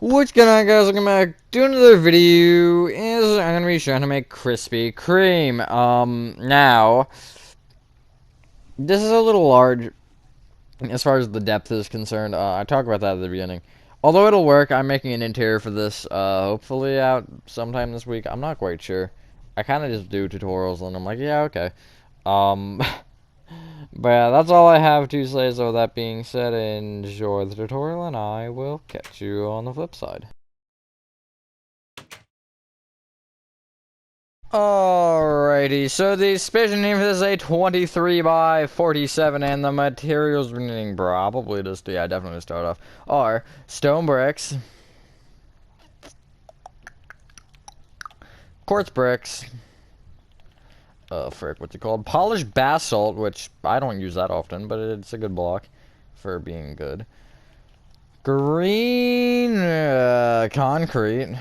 What's going on, guys? Welcome back to another video. Is I'm gonna be trying to make Krispy Kreme. Now this is a little large as far as the depth is concerned. I talked about that at the beginning. Although it'll work, I'm making an interior for this. Hopefully out sometime this week. I'm not quite sure. I kind of just do tutorials and I'm like, yeah, okay. Um, but yeah, that's all I have to say. So that being said, enjoy the tutorial, and I will catch you on the flip side. Alrighty, so the special name for this is a 23 by 47, and the materials we're needing probably just, yeah, definitely start off, are stone bricks, quartz bricks, frick, what's it called? Polished basalt, which I don't use that often, but it's a good block for being good. Green, concrete.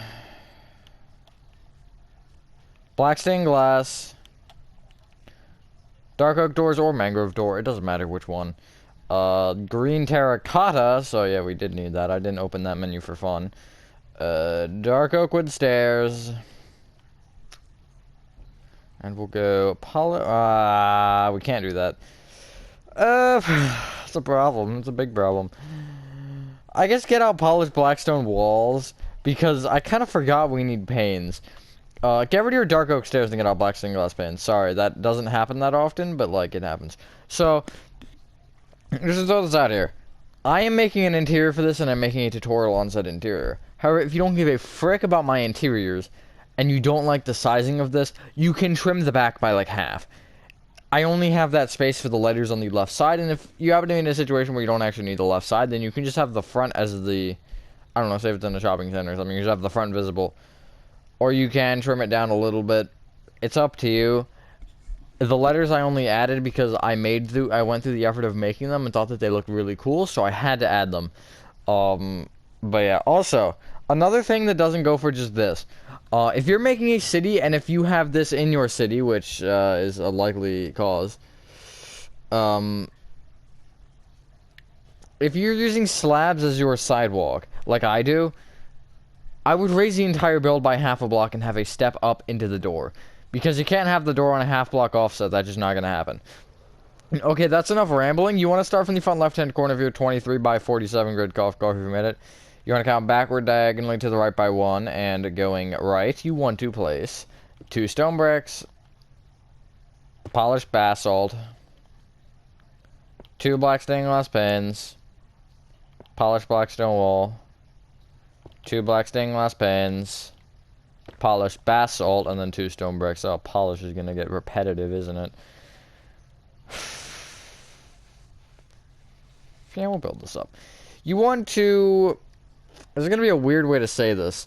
Black stained glass. Dark oak doors or mangrove door, it doesn't matter which one. Green terracotta, so yeah, we did need that. I didn't open that menu for fun. Dark oak wood stairs. And we'll go we can't do that. It's a problem. It's a big problem. I guess get out polished blackstone walls, because I kind of forgot we need panes. Get rid of your dark oak stairs and get out black stained glass panes. Sorry, that doesn't happen that often, but, like, it happens. So, just throw this out here. I am making an interior for this, and I'm making a tutorial on said interior. However, if you don't give a frick about my interiors, and you don't like the sizing of this, you can trim the back by, like, half. I only have that space for the letters on the left side, and if you happen to be in a situation where you don't actually need the left side, then you can just have the front as the, I don't know, say if it's in a shopping center or something, you just have the front visible. Or you can trim it down a little bit. It's up to you. The letters I only added because I went through the effort of making them and thought that they looked really cool, so I had to add them. But yeah, also, another thing that doesn't go for just this. If you're making a city, and if you have this in your city, which is a likely cause, if you're using slabs as your sidewalk, like I do, I would raise the entire build by half a block and have a step up into the door. Because you can't have the door on a half block offset, that's just not going to happen. Okay, that's enough rambling. You want to start from the front left-hand corner of your 23 by 47 grid golf if you made it. You want to count backward diagonally to the right by 1, and going right, you want to place 2 stone bricks, polished basalt, 2 black stained glass pins, polished black stone wall, 2 black stained glass pins, polished basalt, and then 2 stone bricks. Oh, polish is going to get repetitive, isn't it? Yeah, we'll build this up. You want to... There's going to be a weird way to say this.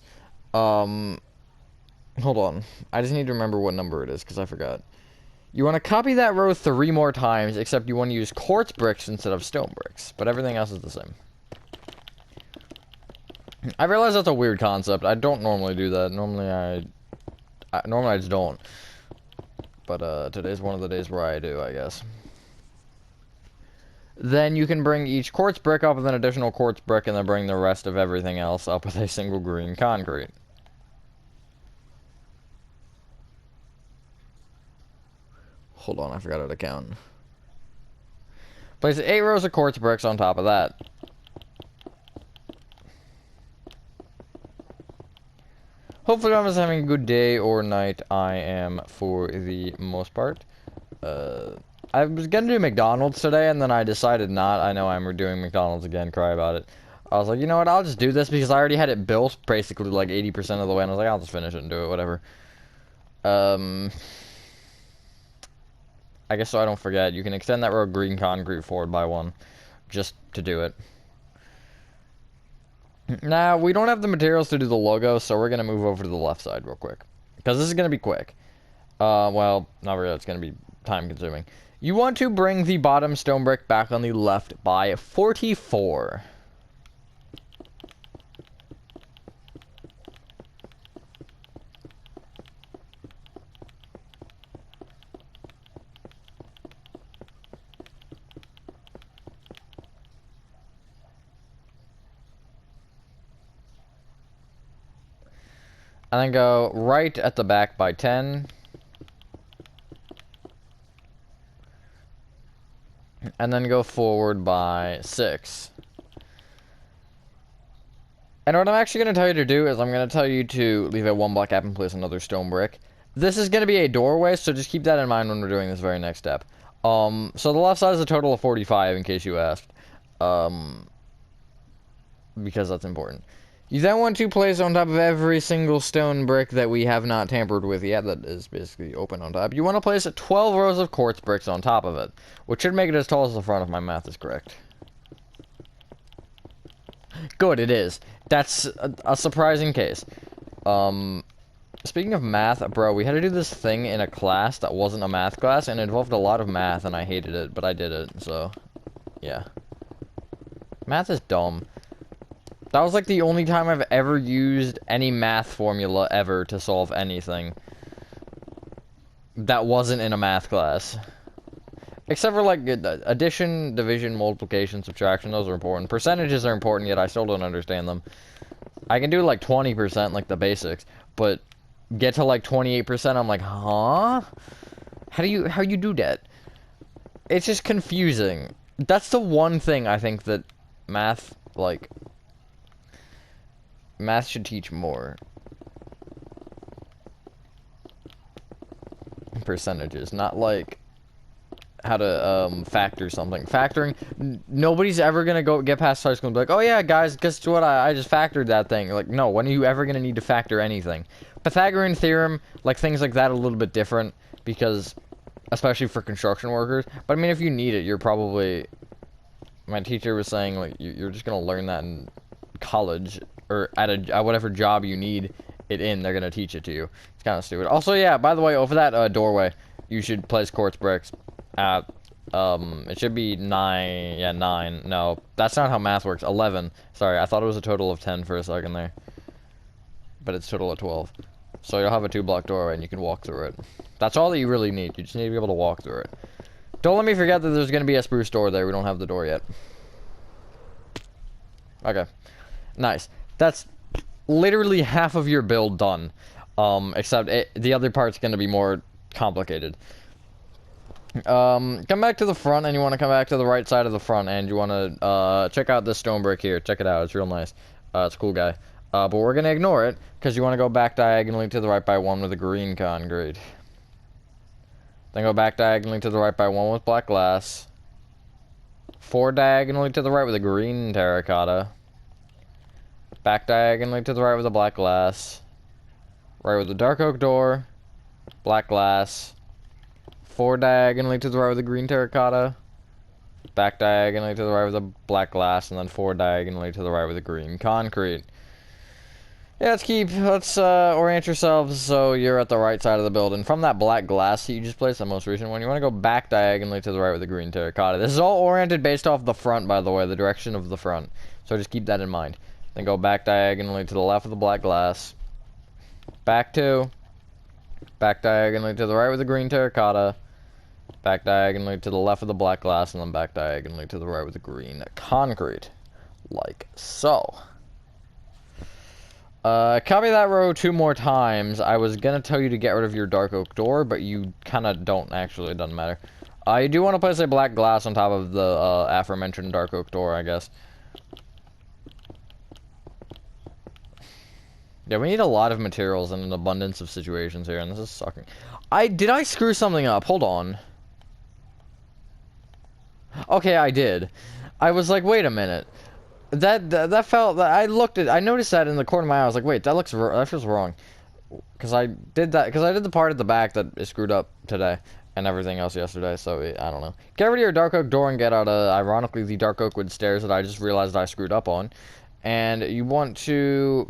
Hold on. I just need to remember what number it is, because I forgot. You want to copy that row 3 more times, except you want to use quartz bricks instead of stone bricks. But everything else is the same. I realize that's a weird concept. I don't normally do that. Normally I just don't. But today's one of the days where I do, I guess. Then you can bring each quartz brick up with an additional quartz brick, and then bring the rest of everything else up with a single green concrete. Hold on, I forgot how to count. Place 8 rows of quartz bricks on top of that. Hopefully I'm just having a good day or night. I am for the most part. I was gonna do McDonald's today, and then I decided not. I know I'm doing McDonald's again, cry about it. I was like, you know what, I'll just do this because I already had it built basically like 80% of the way, and I was like, I'll just finish it and do it, whatever. I guess so I don't forget, you can extend that row of green concrete forward by 1, just to do it. Now, we don't have the materials to do the logo, so we're gonna move over to the left side real quick. Because this is gonna be quick. Well, not really, it's gonna be time consuming. You want to bring the bottom stone brick back on the left by 44. And then go right at the back by 10. And then go forward by 6. And what I'm actually going to tell you to do is I'm going to tell you to leave a 1 block gap and place another stone brick. This is going to be a doorway, so just keep that in mind when we're doing this very next step. So the left side is a total of 45, in case you asked. Because that's important. You then want to place on top of every single stone brick that we have not tampered with yet, that is basically open on top. You want to place 12 rows of quartz bricks on top of it, which should make it as tall as the front if my math is correct. Good, it is. That's a surprising case. Speaking of math, bro, we had to do this thing in a class that wasn't a math class, and it involved a lot of math, and I hated it, but I did it, so, yeah. Math is dumb. That was like the only time I've ever used any math formula ever to solve anything that wasn't in a math class. Except for like addition, division, multiplication, subtraction, those are important. Percentages are important, yet I still don't understand them. I can do like 20%, like the basics, but get to like 28%, I'm like, huh? How you do that? It's just confusing. That's the one thing I think that math, like, math should teach more. Percentages, not like how to factor something. Factoring, nobody's ever gonna get past high school and be like, oh yeah guys, guess what, I just factored that thing. Like, no, when are you ever gonna need to factor anything? Pythagorean theorem, like things like that, a little bit different, because especially for construction workers, but I mean if you need it, you're probably, my teacher was saying, like, you're just gonna learn that in college, or at whatever job you need it in, they're gonna teach it to you. It's kind of stupid. Also, yeah, by the way, over that doorway, you should place quartz bricks at, it should be 9, yeah, 9, no, that's not how math works, 11, sorry, I thought it was a total of 10 for a second there, but it's a total of 12, so you'll have a 2-block doorway and you can walk through it. That's all that you really need, you just need to be able to walk through it. Don't let me forget that there's gonna be a spruce door there, we don't have the door yet. Okay, nice, that's literally half of your build done, except the other part's gonna be more complicated. Come back to the front, and you want to come back to the right side of the front, and you want to check out this stone brick here. Check it out, it's real nice. It's a cool guy. But we're gonna ignore it because you want to go back diagonally to the right by 1 with the green concrete. Then go back diagonally to the right by 1 with black glass. 4 diagonally to the right with a green terracotta. Back diagonally to the right with a black glass. Right with the dark oak door. Black glass. 4 diagonally to the right with a green terracotta. Back diagonally to the right with a black glass, and then 4 diagonally to the right with a green concrete. Yeah, let's orient yourselves so you're at the right side of the building. From that black glass that you just placed, the most recent one, you want to go back diagonally to the right with the green terracotta. This is all oriented based off the front, by the way, the direction of the front. So just keep that in mind. Then go back diagonally to the left with the black glass. Back 2. Back diagonally to the right with the green terracotta. Back diagonally to the left with the black glass, and then back diagonally to the right with the green concrete. Like so. Copy that row 2 more times. I was gonna tell you to get rid of your dark oak door, but you kinda don't actually, it doesn't matter. You do want to place a black glass on top of the aforementioned dark oak door, I guess. Yeah, we need a lot of materials and an abundance of situations here, and this is sucking. Did I screw something up? Hold on. Okay, I did. I was like, wait a minute. I noticed that in the corner of my eye. I was like, wait, that feels wrong. Because I did the part at the back that is screwed up today, and everything else yesterday, so I don't know. Get rid of your dark oak door and get out ironically, the dark oak wood stairs that I just realized I screwed up on. And you want to...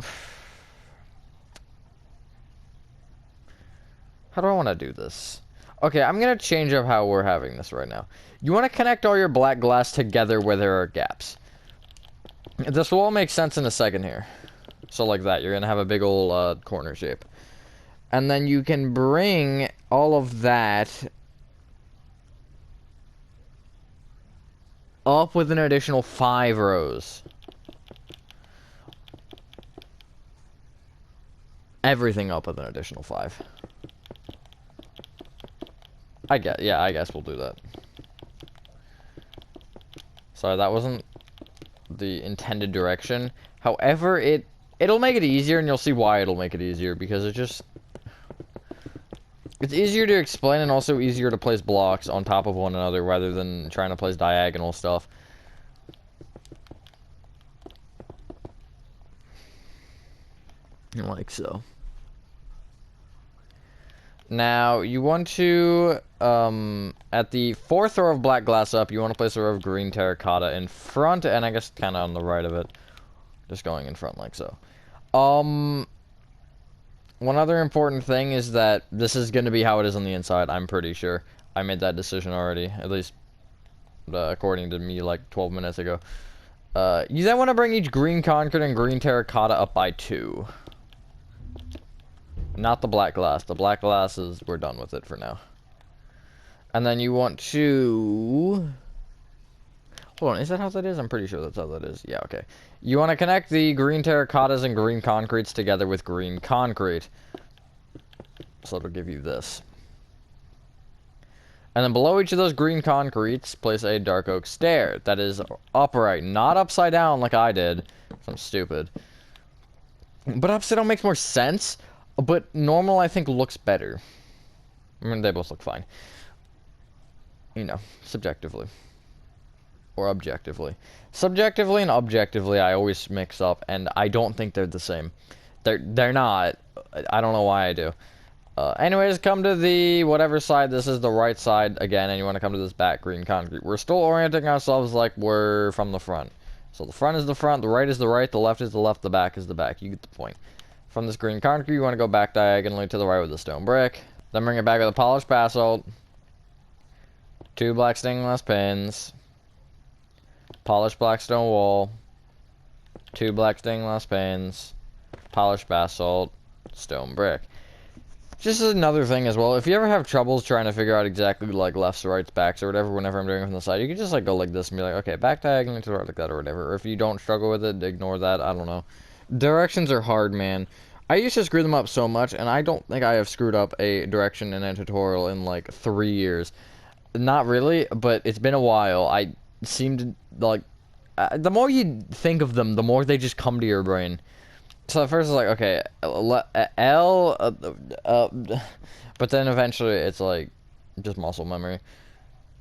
How do I want to do this? Okay, I'm going to change up how we're having this right now. You want to connect all your black glass together where there are gaps. This will all make sense in a second here. So like that, you're going to have a big old corner shape. And then you can bring all of that up with an additional 5 rows. everything up with an additional 5. I guess we'll do that. Sorry, that wasn't the intended direction. However, it'll make it easier, and you'll see why it'll make it easier, because it's easier to explain and also easier to place blocks on top of one another rather than trying to place diagonal stuff. Like so. Now, you want to, at the 4th row of black glass up, you want to place a row of green terracotta in front, and I guess kind of on the right of it. Just going in front like so. One other important thing is that this is going to be how it is on the inside, I'm pretty sure. I made that decision already, at least according to me like 12 minutes ago. You then want to bring each green concrete and green terracotta up by 2. Not the black glass. The black glass is, we're done with it for now. And then you want to... Hold on, is that how that is? I'm pretty sure that's how that is. Yeah, okay. You want to connect the green terracottas and green concretes together with green concrete. So it'll give you this. And then below each of those green concretes, place a dark oak stair. That is upright, not upside down like I did. I'm stupid. But upside down makes more sense. But normal, I think, looks better. I mean, they both look fine. You know, subjectively. Or objectively. Subjectively and objectively, I always mix up, and I don't think they're the same. They're not. I don't know why I do. Anyways, come to the whatever side. This is the right side again, and you want to come to this back green concrete. We're still orienting ourselves like we're from the front. So the front is the front, the right is the right, the left is the left, the back is the back. You get the point. From this green concrete, you want to go back diagonally to the right with the stone brick. Then bring it back with a polished basalt. 2 black stained glass pins. Polished black stone wall. 2 black stained glass pins. Polished basalt. Stone brick. Just another thing as well, if you ever have troubles trying to figure out exactly like lefts, rights, backs, or whatever, whenever I'm doing it from the side, you can just like go like this and be like, okay, back diagonally to the right like that or whatever. Or if you don't struggle with it, ignore that, I don't know. Directions are hard, man. I used to screw them up so much, and I don't think I have screwed up a direction in a tutorial in like 3 years. Not really, but it's been a while. I seem to, like, the more you think of them, the more they just come to your brain. So at first it's like, okay, L, but then eventually it's like, just muscle memory.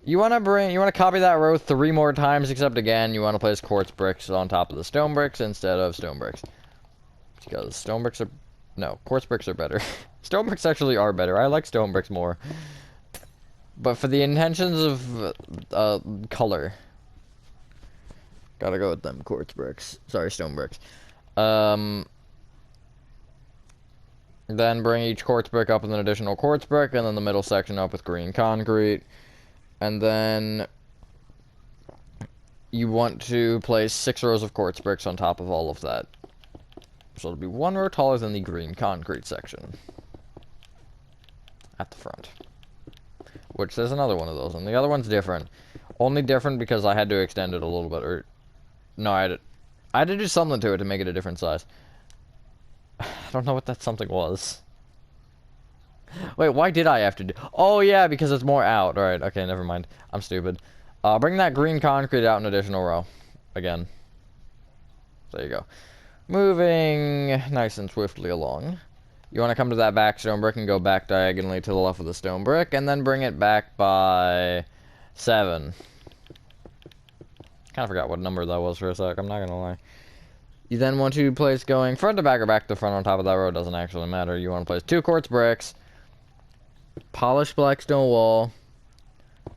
You want to copy that row 3 more times, except again, you want to place quartz bricks on top of the stone bricks instead of stone bricks. Because stone bricks are... No, quartz bricks are better. Stone bricks actually are better. I like stone bricks more. But for the intentions of color, gotta go with them quartz bricks. Sorry, stone bricks. Then bring each quartz brick up with an additional quartz brick, and then the middle section up with green concrete. And then you want to place 6 rows of quartz bricks on top of all of that. So it'll be 1 row taller than the green concrete section. At the front. Which there's another one of those, and the other one's different. Only different because I had to extend it a little bit, or... No, I had to do something to it to make it a different size. I don't know what that something was. Wait, why did I have to do... Oh, yeah, because it's more out. Alright, okay, never mind. I'm stupid. Bring that green concrete out an additional row. Again. There you go. Moving nice and swiftly along. You want to come to that back stone brick and go back diagonally to the left of the stone brick, and then bring it back by 7. Kind of forgot what number that was for a sec, I'm not gonna lie. You then want to place going front to back or back to front on top of that row, doesn't actually matter. You want to place 2 quartz bricks, polished black stone wall,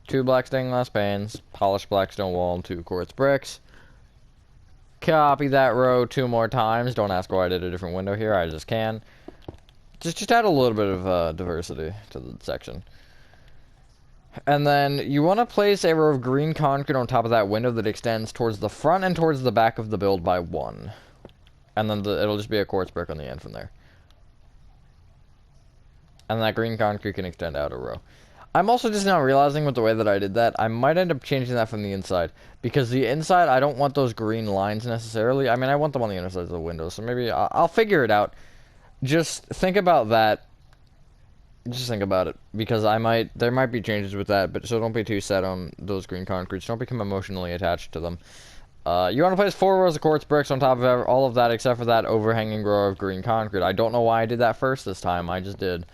2 black stained glass panes, polished black stone wall, and 2 quartz bricks. Copy that row 2 more times. Don't ask why I did a different window here, I just can. Just add a little bit of diversity to the section. And then you want to place a row of green concrete on top of that window that extends towards the front and towards the back of the build by 1. And then it'll just be a quartz brick on the end from there. And that green concrete can extend out a row. I'm also just now realizing with the way that I did that, I might end up changing that from the inside. Because the inside, I don't want those green lines necessarily. I mean, I want them on the inner side of the window, so maybe I'll figure it out. just think about that. Just think about it, because there might be changes with that, but so don't be too set on those green concretes. Don't become emotionally attached to them. You want to place 4 rows of quartz bricks on top of all of that, except for that overhanging row of green concrete. I don't know why I did that first this time. I just did.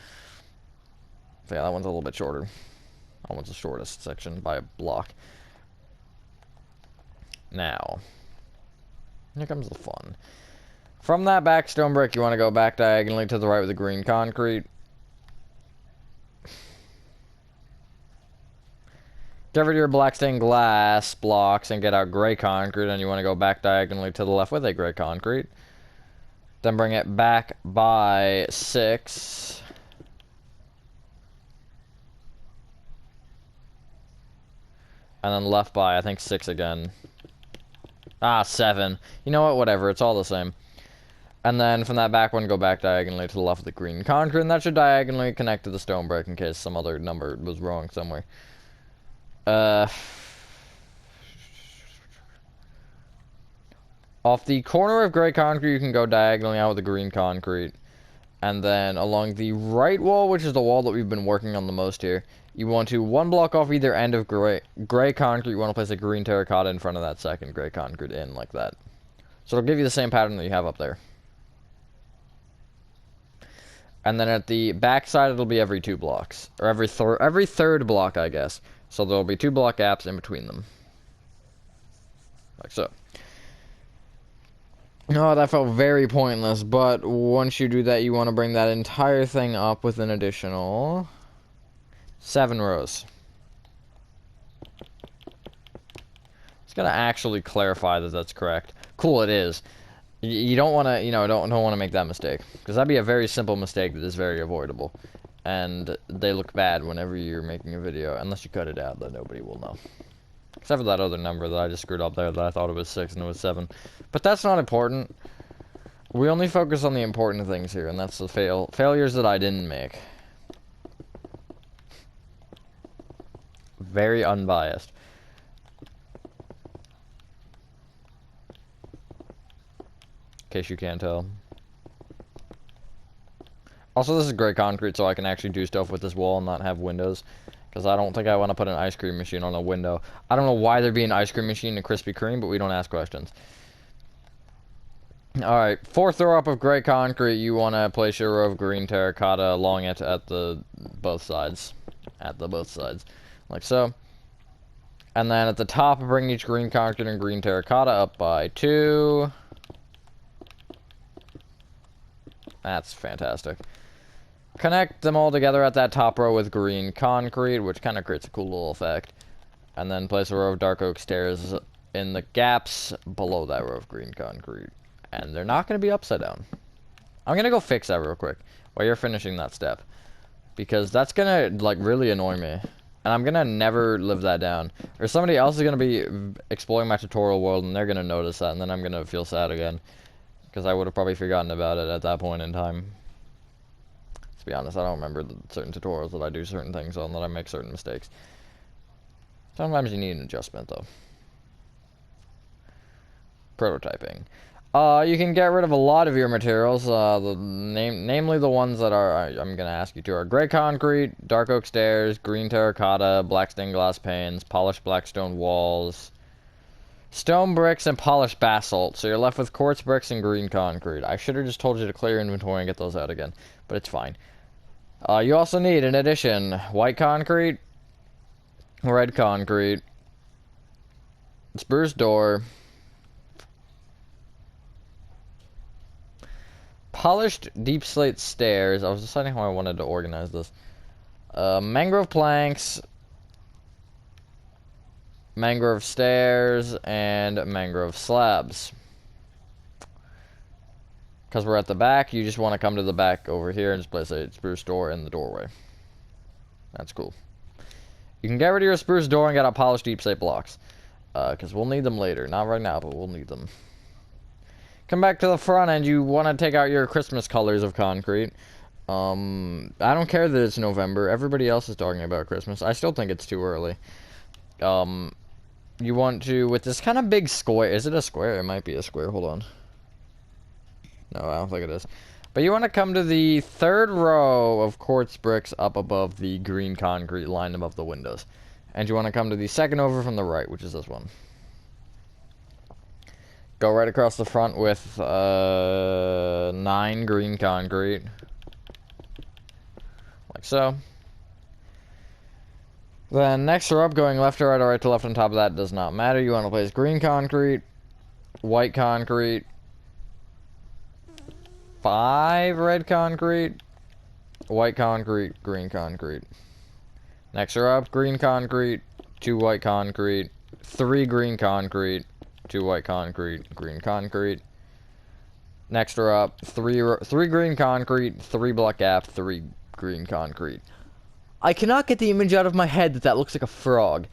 So yeah, that one's a little bit shorter. That one's the shortest section by a block. Now, here comes the fun. From that back stone brick, you want to go back diagonally to the right with the green concrete. Get rid of your black stained glass blocks and get out gray concrete, and you want to go back diagonally to the left with a gray concrete. Then bring it back by 6. And then left by, I think, 6 again. 7. You know what? Whatever. It's all the same. And then from that back one, go back diagonally to the left with the green concrete, and that should diagonally connect to the stone brick in case some other number was wrong somewhere. Off the corner of gray concrete, you can go diagonally out with the green concrete. And then along the right wall, which is the wall that we've been working on the most here, you want to 1 block off either end of gray concrete. You want to place a green terracotta in front of that second gray concrete in, like that. So it'll give you the same pattern that you have up there. And then at the back side, it'll be every 2 blocks. Or every third block, I guess. So there'll be 2 block gaps in between them. Like so. Oh, that felt very pointless, but once you do that, you want to bring that entire thing up with an additional 7 rows. It's gonna actually clarify that that's correct. Cool, it is. You don't want to, don't want to make that mistake, because that'd be a very simple mistake that is very avoidable, and they look bad whenever you're making a video, unless you cut it out, then nobody will know. Except for that other number that I just screwed up there that I thought it was 6 and it was 7. But that's not important. We only focus on the important things here, and that's the failures that I didn't make. Very unbiased. In case you can't tell. Also, this is gray concrete, so I can actually do stuff with this wall and not have windows. Because I don't think I want to put an ice cream machine on a window. I don't know why there'd be an ice cream machine in Krispy Kreme, but we don't ask questions. Alright, 4th row up of gray concrete, you want to place your row of green terracotta along it at both sides. Like so. And then at the top, bring each green concrete and green terracotta up by 2. That's fantastic. Connect them all together at that top row with green concrete, which kind of creates a cool little effect. And then place a row of dark oak stairs in the gaps below that row of green concrete. And they're not going to be upside down. I'm going to go fix that real quick while you're finishing that step, because that's going to, like, really annoy me. And I'm going to never live that down. Or somebody else is going to be exploring my tutorial world, and they're going to notice that, and then I'm going to feel sad again. Because I would have probably forgotten about it at that point in time. To be honest, I don't remember the certain tutorials that I do certain things on, that I make certain mistakes. Sometimes you need an adjustment, though. Prototyping. You can get rid of a lot of your materials, namely the ones that I'm going to ask you to are gray concrete, dark oak stairs, green terracotta, black stained glass panes, polished black stone walls, stone bricks, and polished basalt. So you're left with quartz bricks and green concrete. I should have just told you to clear your inventory and get those out again, but it's fine. You also need, in addition, white concrete, red concrete, spruce door, polished deep slate stairs. I was deciding how I wanted to organize this. Mangrove planks, mangrove stairs, and mangrove slabs. Because we're at the back, you just want to come to the back over here and just place a spruce door in the doorway. That's cool. You can get rid of your spruce door and get out polished deep slate blocks. Because we'll need them later. Not right now, but we'll need them. Come back to the front and you want to take out your Christmas colors of concrete. I don't care that it's November. Everybody else is talking about Christmas. I still think it's too early. You want to, with this kind of big square. Is it a square? It might be a square. Hold on. No, I don't think it is. But you want to come to the third row of quartz bricks up above the green concrete line above the windows. And you want to come to the second over from the right, which is this one. Go right across the front with 9 green concrete. Like so. Then next row up, going left to right or right to left on top of that does not matter. You want to place green concrete, white concrete, 5 red concrete, white concrete, green concrete. Next row up, green concrete, 2 white concrete, 3 green concrete, 2 white concrete, green concrete. Next row up, 3 green concrete, 3 block gap, 3 green concrete. I cannot get the image out of my head that looks like a frog.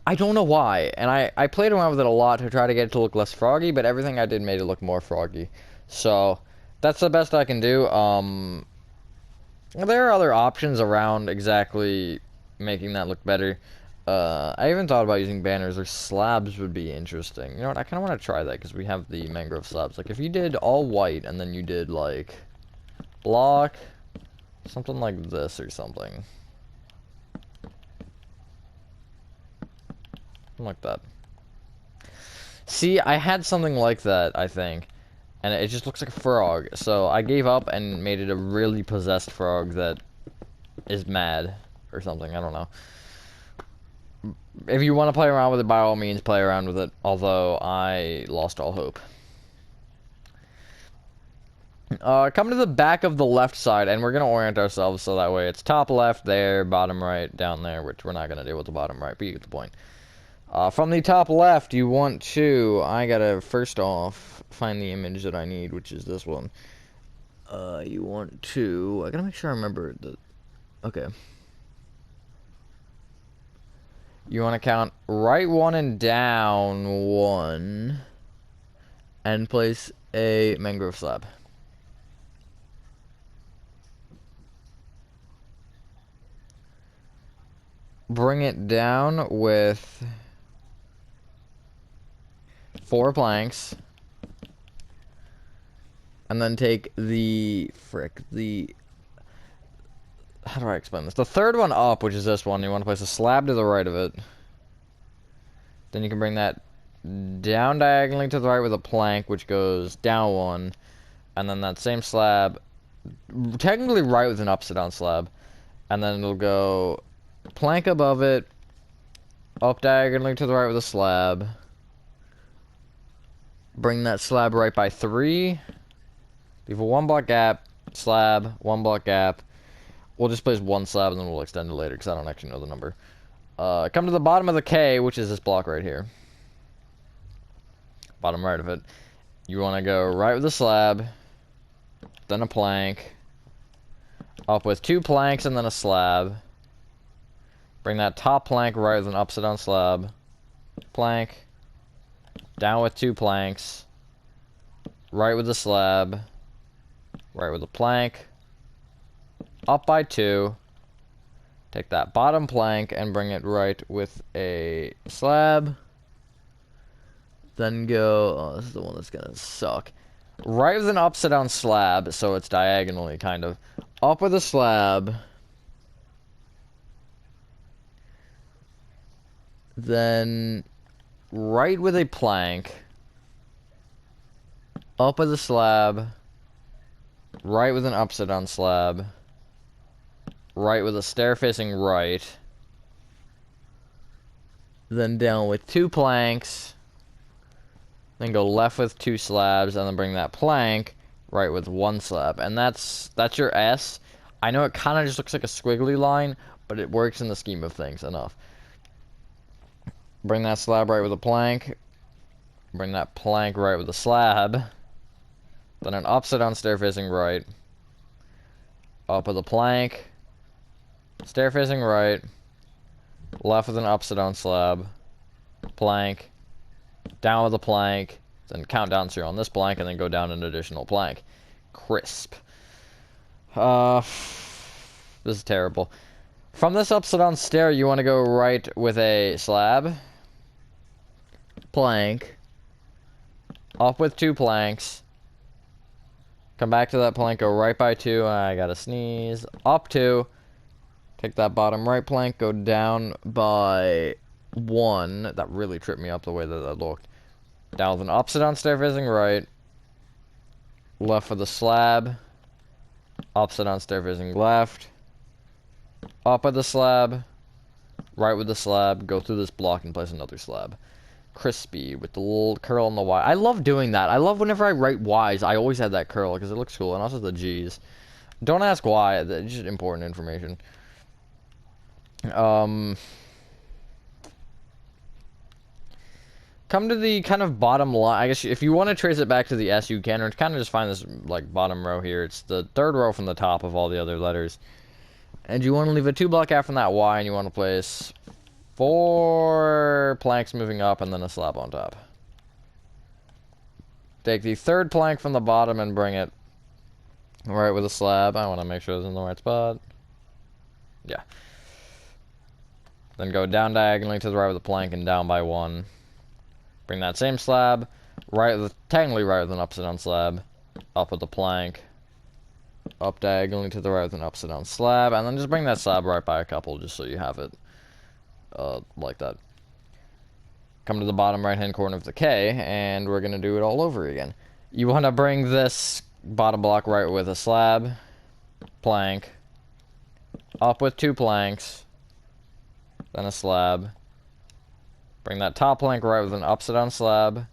I don't know why, and I played around with it a lot to try to get it to look less froggy, but everything I did made it look more froggy. So, that's the best I can do. There are other options around exactly making that look better. I even thought about using banners or slabs would be interesting. You know what, I kind of want to try that because we have the mangrove slabs. Like, if you did all white and then you did, like, block, something like this or something. Something like that. See, I had something like that, I think. And it just looks like a frog. So I gave up and made it a really possessed frog that is mad or something. I don't know. If you want to play around with it, by all means, play around with it. Although I lost all hope. Come to the back of the left side, and we're going to orient ourselves so that way it's top left there, bottom right, down there, which we're not going to do with the bottom right, but you get the point. From the top left, you want to, I gotta first off find the image that I need, which is this one. You want to, I gotta make sure I remember the, okay. You want to count right 1 and down 1, and place a mangrove slab. Bring it down with 4 planks, and then take the how do I explain this? The third one up, which is this one, you want to place a slab to the right of it. Then you can bring that down diagonally to the right with a plank, which goes down 1, and then that same slab, technically right with an upside down slab, and then it'll go plank above it, up diagonally to the right with a slab. Bring that slab right by 3. Leave a 1 block gap, slab, 1 block gap. We'll just place 1 slab and then we'll extend it later because I don't actually know the number. Come to the bottom of the K, which is this block right here. Bottom right of it. You want to go right with a slab, then a plank, up with 2 planks and then a slab. Bring that top plank right with an upside down slab, plank, down with 2 planks, right with a slab, right with a plank, up by 2, take that bottom plank and bring it right with a slab, then go, oh, this is the one that's gonna suck, right with an upside down slab, so it's diagonally kind of, up with a slab, then right with a plank, up with a slab, right with an upside down slab, right with a stair facing right, then down with 2 planks, then go left with 2 slabs, and then bring that plank right with 1 slab. And that's your S. I know it kind of just looks like a squiggly line, but it works in the scheme of things enough. Bring that slab right with a plank. Bring that plank right with a slab. Then an upside down stair facing right. Up with a plank. Stair facing right. Left with an upside down slab. Plank. Down with a plank. Then count down 0 on this plank and then go down an additional plank. Crisp. This is terrible. From this upside down stair, you want to go right with a slab. Plank. Up with 2 planks. Come back to that plank, go right by 2, I gotta sneeze. Up 2. Take that bottom right plank, go down by 1. That really tripped me up the way that that looked. Down with an upside down stair facing right. Left with a slab. Upside down stair facing left. Up with the slab. Right with the slab. Go through this block and place another slab. Krispy with the little curl on the Y. I love doing that. I love whenever I write Y's, I always have that curl because it looks cool. And also the G's. Don't ask why. It's just important information. Come to the kind of bottom line. I guess if you want to trace it back to the S, you can, or kind of just find this like bottom row here. It's the 3rd row from the top of all the other letters, and you want to leave a 2 block gap from that Y, and you want to place 4 planks moving up and then a slab on top. Take the 3rd plank from the bottom and bring it right with a slab. I want to make sure it's in the right spot. Yeah. Then go down diagonally to the right with the plank and down by 1. Bring that same slab, technically right with an upside down slab, up with the plank, up diagonally to the right with an upside down slab, and then just bring that slab right by a couple just so you have it like that. Come to the bottom right hand corner of the K, and we're going to do it all over again. You want to bring this bottom block right with a slab, plank, up with 2 planks, then a slab. Bring that top plank right with an upside down slab,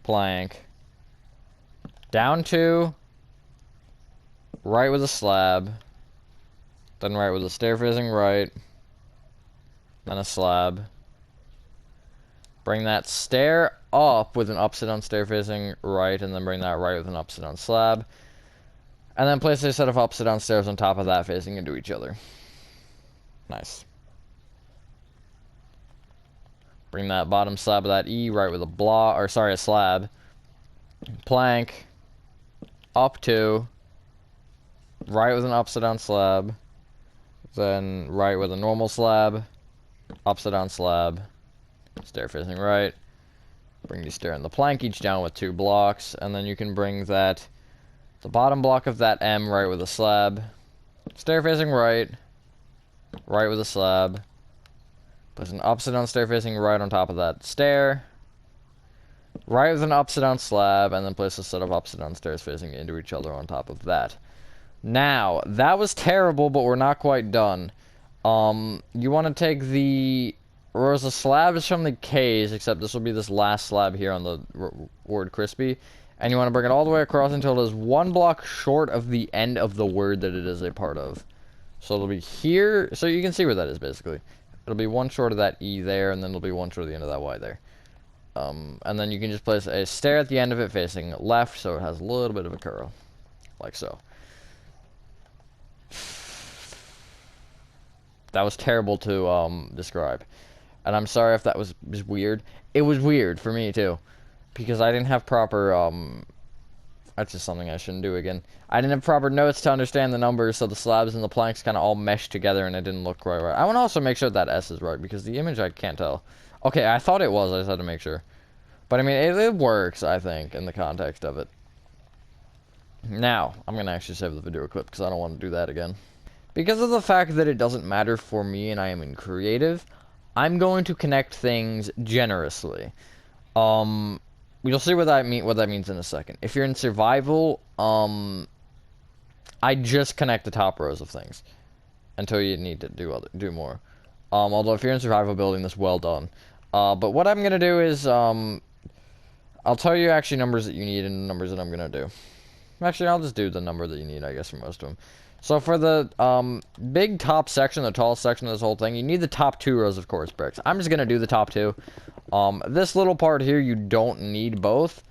plank, down 2, right with a slab, then right with a stair facing right, then a slab. Bring that stair up with an upside down stair facing right, and then bring that right with an upside down slab. And then place a set of upside down stairs on top of that facing into each other. Nice. Bring that bottom slab of that E right with a slab. Plank. Up 2. Right with an upside down slab. Then right with a normal slab. Upside down slab. Stair facing right. Bring the stair and the plank each down with 2 blocks. And then you can bring the bottom block of that M right with a slab. Stair facing right. Right with a slab. Place an upside down stair facing right on top of that stair. Right with an upside down slab, and then place a set of upside down stairs facing into each other on top of that. Now, that was terrible, but we're not quite done. You want to take the rows of slabs from the K's, except this will be this last slab here on the word Krispy, and you want to bring it all the way across until it is 1 block short of the end of the word that it is a part of. So it'll be here, so you can see where that is basically. It'll be 1 short of that E there, and then it'll be 1 short of the end of that Y there. And then you can just place a stair at the end of it facing left, so it has a little bit of a curl. Like so. That was terrible to describe. And I'm sorry if that was just weird. It was weird for me, too. Because I didn't have proper, that's just something I shouldn't do again. I didn't have proper notes to understand the numbers, so the slabs and the planks kind of all meshed together, and it didn't look quite right. I want to also make sure that S is right, because the image I can't tell. Okay, I thought it was, I just had to make sure. But I mean, it works, I think, in the context of it. Now, I'm going to actually save the video clip, because I don't want to do that again. Because of the fact that it doesn't matter for me and I am in creative, I'm going to connect things generously. You'll see what that means in a second. If you're in survival, I just connect the top rows of things until you need to do more. Although if you're in survival building, this well done. But what I'm gonna do is I'll tell you actually numbers that you need and the numbers that I'm gonna do. Actually, I'll just do the number that you need, I guess, for most of them. So for the big top section, the tallest section of this whole thing, you need the top 2 rows of quartz bricks. I'm just gonna do the top 2. This little part here, you don't need both,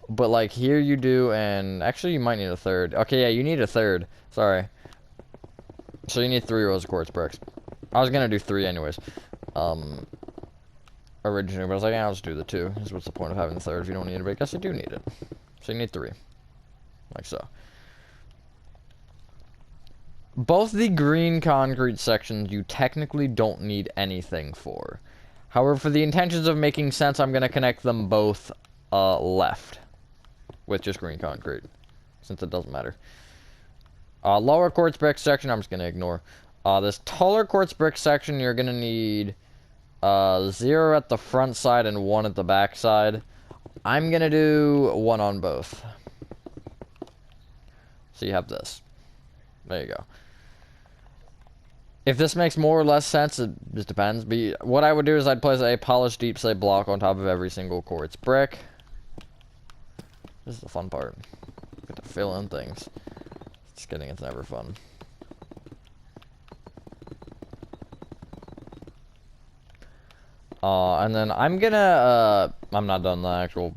but like here you do, and actually you might need a third. Okay, yeah, you need a third. Sorry. So you need 3 rows of quartz bricks. I was gonna do 3 anyways. Originally, but I was like, yeah, I'll just do the 2. Because what's the point of having the third if you don't need it? But I guess you do need it. So you need 3. Like so. Both the green concrete sections you technically don't need anything for. However, for the intentions of making sense, I'm going to connect them both left with just green concrete. since it doesn't matter. Lower quartz brick section, I'm just going to ignore. This taller quartz brick section, you're going to need 0 at the front side and 1 at the back side. I'm going to do 1 on both. So you have this. There you go. If this makes more or less sense, it just depends. But what I would do is I'd place a polished deep slate block on top of every single quartz brick. This is the fun part. Get to fill in things. Just kidding, it's never fun. And then I'm gonna, I'm not done the actual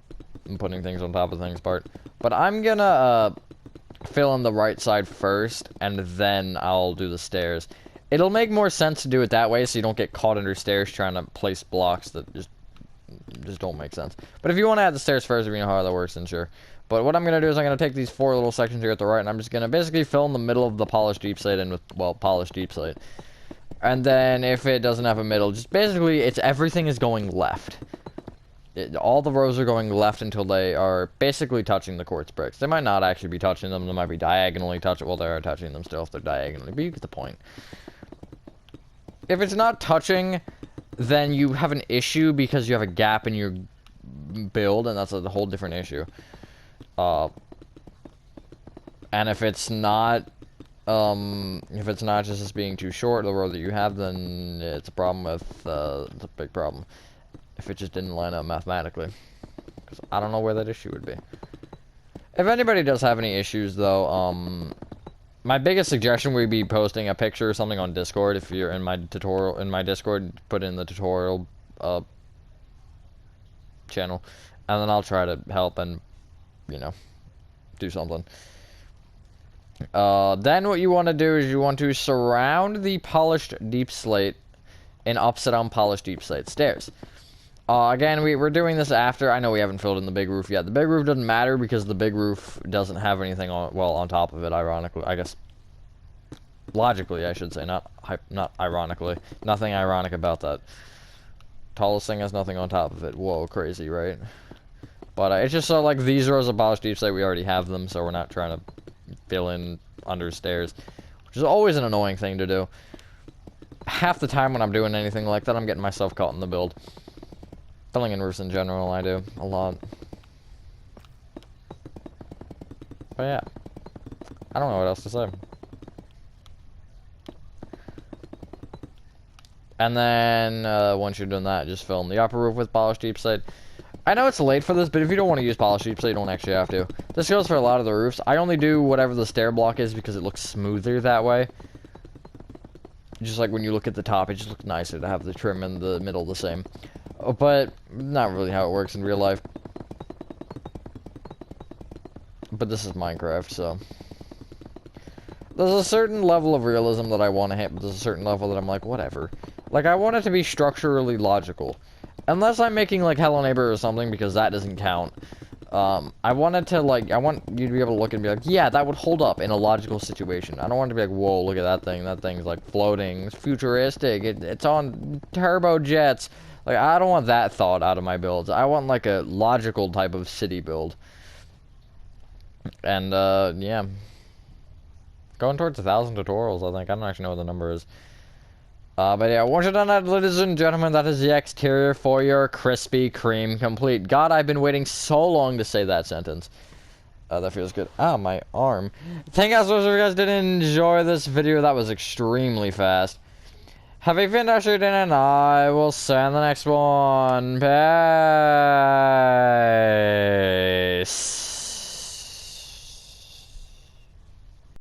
putting things on top of things part. But I'm gonna, fill in the right side first, and then I'll do the stairs. It'll make more sense to do it that way so you don't get caught under stairs trying to place blocks that just don't make sense. But if you want to add the stairs first, if you know how that works, then sure. But what I'm going to do is I'm going to take these 4 little sections here at the right, and I'm just going to basically fill in the middle of the polished deep slate in with, well, polished deep slate. And then if it doesn't have a middle, just basically everything is going left. All the rows are going left until they are basically touching the quartz bricks. They might not actually be touching them. They might be diagonally touching. Well, they are touching them still if they're diagonally, but you get the point. If it's not touching, then you have an issue because you have a gap in your build, and that's a whole different issue. And if it's not just as being too short, the row that you have, then it's a problem with, it's a big problem. If it just didn't line up mathematically. Because I don't know where that issue would be. If anybody does have any issues, though, my biggest suggestion would be posting a picture or something on Discord. If you're in my tutorial, in my Discord, put in the tutorial, channel. And then I'll try to help and, you know, do something. Then what you want to do is you want to surround the polished deep slate in upside down polished deep slate stairs. Again, we're doing this after. I know we haven't filled in the big roof yet. The big roof doesn't matter because the big roof doesn't have anything on, well, on top of it, ironically. I guess, logically, I should say, not ironically. Nothing ironic about that. Tallest thing has nothing on top of it. Whoa, crazy, right? But it's just so, like, these rows of polished deep slate, we already have them, so we're not trying to fill in under stairs, which is always an annoying thing to do. Half the time when I'm doing anything like that, I'm getting myself caught in the build. Filling in roofs in general, I do a lot. But yeah, I don't know what else to say. And then, once you're done that, just fill in the upper roof with polished deep slate. I know it's late for this, but if you don't want to use polished deep slate, you don't actually have to. This goes for a lot of the roofs. I only do whatever the stair block is because it looks smoother that way. Just like when you look at the top, it just looks nicer to have the trim in the middle the same. But not really how it works in real life. But this is Minecraft, so there's a certain level of realism that I want to hit, but there's a certain level that I'm like, whatever. Like, I want it to be structurally logical. Unless I'm making, like, Hello Neighbor or something, because that doesn't count. I want it to, like, I want you to be able to look and be like, yeah, that would hold up in a logical situation. I don't want it to be like, whoa, look at that thing. That thing's, like, floating. It's futuristic. It's on turbo jets. Like, I don't want that thought out of my builds. I want, like, a logical type of city build. And, yeah. Going towards 1,000 tutorials, I think. I don't actually know what the number is. But yeah, once you're done that, ladies and gentlemen, that is the exterior for your Krispy Kreme complete. God, I've been waiting so long to say that sentence. That feels good. Ah, my arm. Thank you guys, if you guys did enjoy this video. That was extremely fast. Have a fantastic day, and I will see you in the next one. Peace.